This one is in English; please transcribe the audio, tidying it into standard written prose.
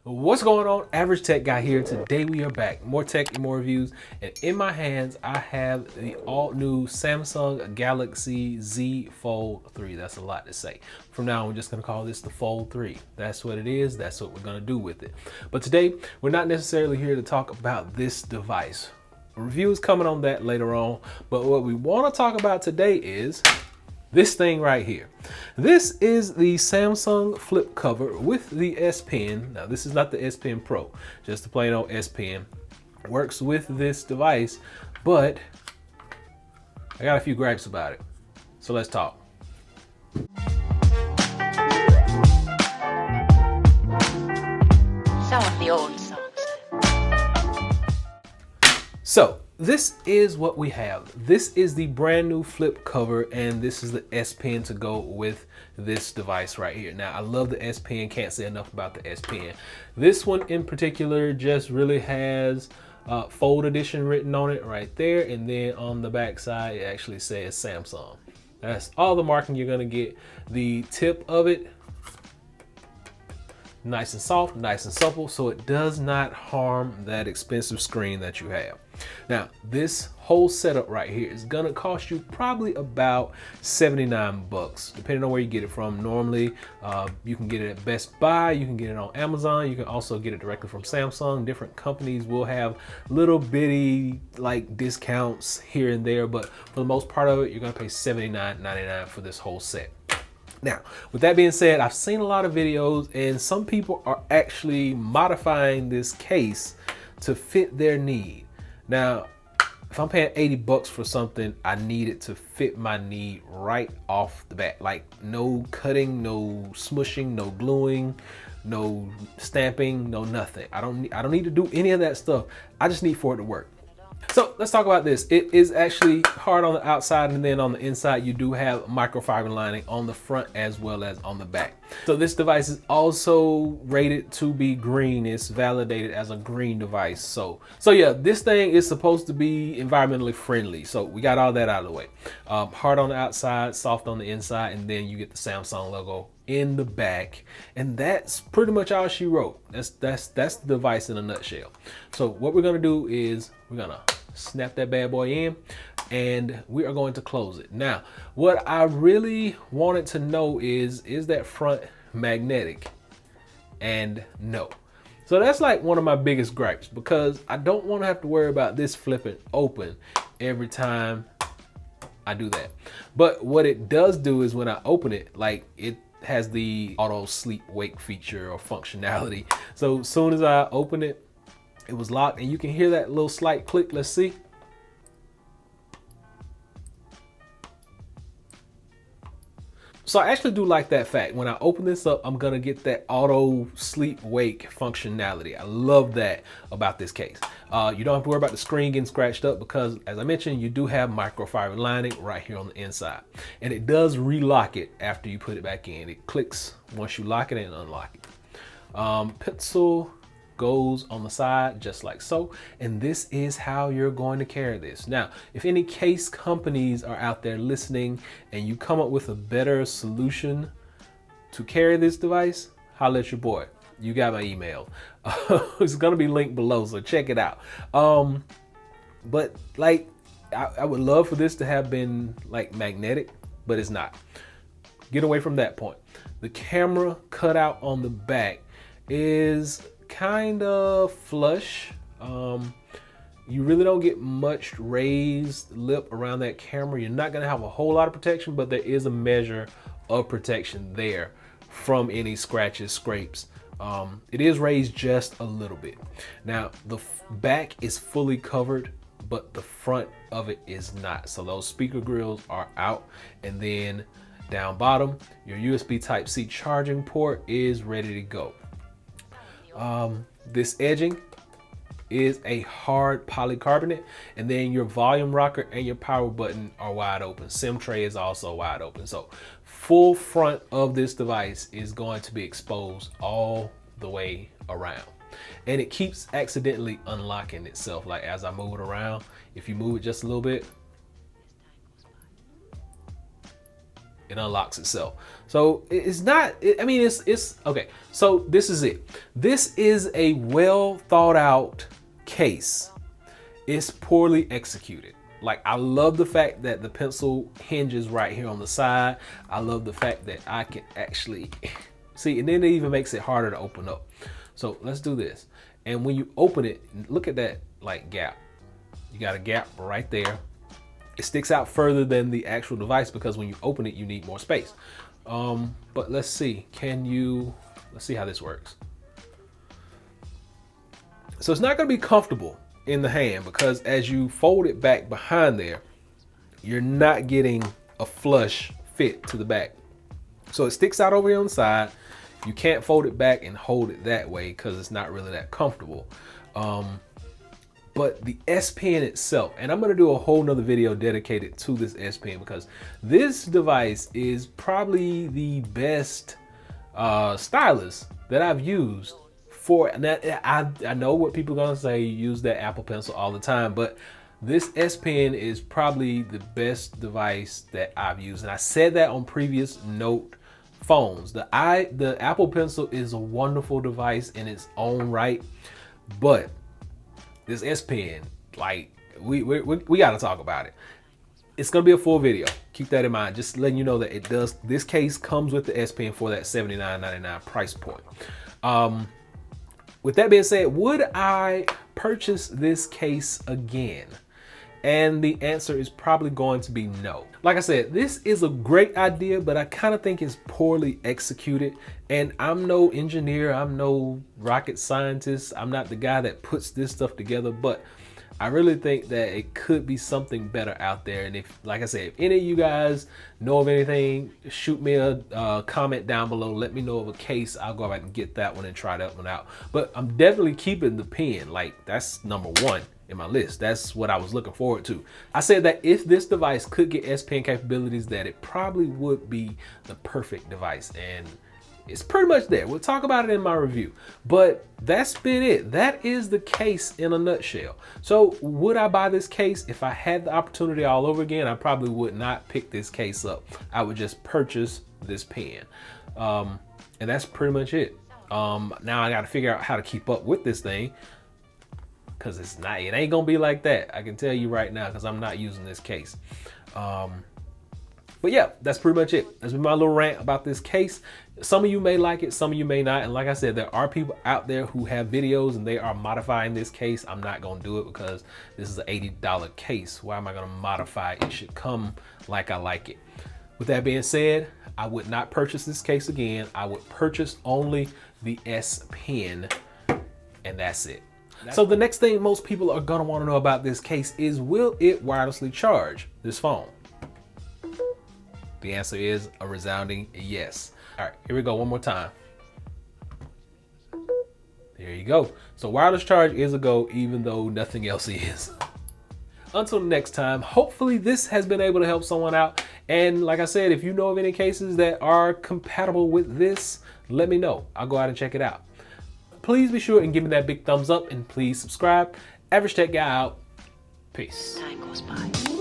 What's going on? Average Tech Guy here. Today we are back. More tech and more reviews. And in my hands, I have the all-new Samsung Galaxy Z Fold 3. That's a lot to say. From now on, we're just going to call this the Fold 3. That's what it is. That's what we're going to do with it. But today, we're not necessarily here to talk about this device. A review is coming on that later on. But what we want to talk about today is this thing right here. This is the Samsung flip cover with the S Pen. Now this is not the S Pen Pro, just the plain old S Pen. Works with this device, but I got a few gripes about it. So let's talk. Some of the old songs. So this is what we have. This is the brand new flip cover, and this is the S Pen to go with this device right here. Now I love the S Pen, can't say enough about the S Pen. This one in particular just really has Fold Edition written on it right there, and then on the back side it actually says Samsung. That's all the marking you're gonna get. The tip of it, nice and soft, nice and supple, so it does not harm that expensive screen that you have. Now, this whole setup right here is gonna cost you probably about 79 bucks, depending on where you get it from. Normally, you can get it at Best Buy, you can get it on Amazon, you can also get it directly from Samsung. Different companies will have little bitty like discounts here and there, but for the most part of it, you're gonna pay $79.99 for this whole set. Now, with that being said, I've seen a lot of videos and some people are actually modifying this case to fit their need. Now, if I'm paying 80 bucks for something, I need it to fit my need right off the bat. Like no cutting, no smushing, no gluing, no stamping, no nothing. I don't need to do any of that stuff. I just need for it to work. So let's talk about this. It is actually hard on the outside, and then on the inside you do have microfiber lining on the front as well as on the back. So this device is also rated to be green. It's validated as a green device. So yeah, this thing is supposed to be environmentally friendly. So we got all that out of the way. Hard on the outside, soft on the inside, and then you get the Samsung logo in the back, and that's pretty much all she wrote. That's the device in a nutshell. So what we're gonna do is we're gonna snap that bad boy in, and we are going to close it. Now, what I really wanted to know is that front magnetic? And no. So that's like one of my biggest gripes, because I don't want to have to worry about this flipping open every time I do that. But what it does do is when I open it, like it has the auto sleep wake feature or functionality. So as soon as I open it, it was locked, and you can hear that little slight click. Let's see. So I actually do like that fact. When I open this up, I'm gonna get that auto sleep wake functionality. I love that about this case. You don't have to worry about the screen getting scratched up, because as I mentioned, you do have microfiber lining right here on the inside, and it does relock it after you put it back in. It clicks once you lock it and unlock it. Pencil goes on the side just like so, and this is how you're going to carry this. Now, if any case companies are out there listening and you come up with a better solution to carry this device, holla at your boy. You got my email. It's gonna be linked below, so check it out. But like I would love for this to have been like magnetic, but it's not. Get away from that point. The camera cutout on the back is kind of flush. You really don't get much raised lip around that camera. You're not gonna have a whole lot of protection, but there is a measure of protection there from any scratches, scrapes. It is raised just a little bit. Now the back is fully covered, but the front of it is not. So those speaker grills are out, and then down bottom, your USB Type-C charging port is ready to go. This edging is a hard polycarbonate, and then your volume rocker and your power button are wide open. SIM tray is also wide open. So full front of this device is going to be exposed all the way around, and it keeps accidentally unlocking itself. Like as I move it around, if you move it just a little bit, it unlocks itself. So it's not, I mean, it's okay. So this is it. This is a well thought out case. It's poorly executed. Like, I love the fact that the pencil hinges right here on the side. I love the fact that I can actually see, and then it even makes it harder to open up. So let's do this. And when you open it, look at that like gap. You got a gap right there. It sticks out further than the actual device because when you open it, you need more space. But let's see, let's see how this works. So it's not gonna be comfortable in the hand because as you fold it back behind there, you're not getting a flush fit to the back. So it sticks out over here on the side. You can't fold it back and hold it that way because it's not really that comfortable. But the S Pen itself, and I'm gonna do a whole nother video dedicated to this S Pen because this device is probably the best stylus that I've used for, and I know what people are gonna say, you use that Apple Pencil all the time, but this S Pen is probably the best device that I've used. And I said that on previous Note phones. The Apple Pencil is a wonderful device in its own right, but this S Pen, like, we got to talk about it. It's gonna be a full video. Keep that in mind. Just letting you know that it does. This case comes with the S Pen for that $79.99 price point. With that being said, would I purchase this case again? And the answer is probably going to be no. Like I said, this is a great idea, but I kind of think it's poorly executed. And I'm no engineer, I'm no rocket scientist. I'm not the guy that puts this stuff together, but I really think that it could be something better out there. And if, like I said, if any of you guys know of anything, shoot me a comment down below. Let me know of a case. I'll go back and get that one and try that one out. But I'm definitely keeping the pen. Like, that's #1 in my list. That's what I was looking forward to. I said that if this device could get S Pen capabilities, that it probably would be the perfect device. And it's pretty much there. We'll talk about it in my review, but that's been it. That is the case in a nutshell. So would I buy this case? If I had the opportunity all over again, I probably would not pick this case up. I would just purchase this pen. And that's pretty much it. Now I got to figure out how to keep up with this thing, because it ain't gonna be like that. I can tell you right now, because I'm not using this case. But yeah, that's pretty much it. That's been my little rant about this case. Some of you may like it, some of you may not. And like I said, there are people out there who have videos and they are modifying this case. I'm not gonna do it because this is an $80 case. Why am I gonna modify it? It should come like I like it. With that being said, I would not purchase this case again. I would purchase only the S Pen, and that's it. So the next thing most people are gonna wanna know about this case is, will it wirelessly charge this phone? The answer is a resounding yes. All right, here we go one more time. There you go. So wireless charge is a go, even though nothing else is. Until next time, hopefully this has been able to help someone out. And like I said, if you know of any cases that are compatible with this, let me know. I'll go out and check it out. Please be sure and give me that big thumbs up, and please subscribe. Average Tech Guy out. Peace. Time goes by.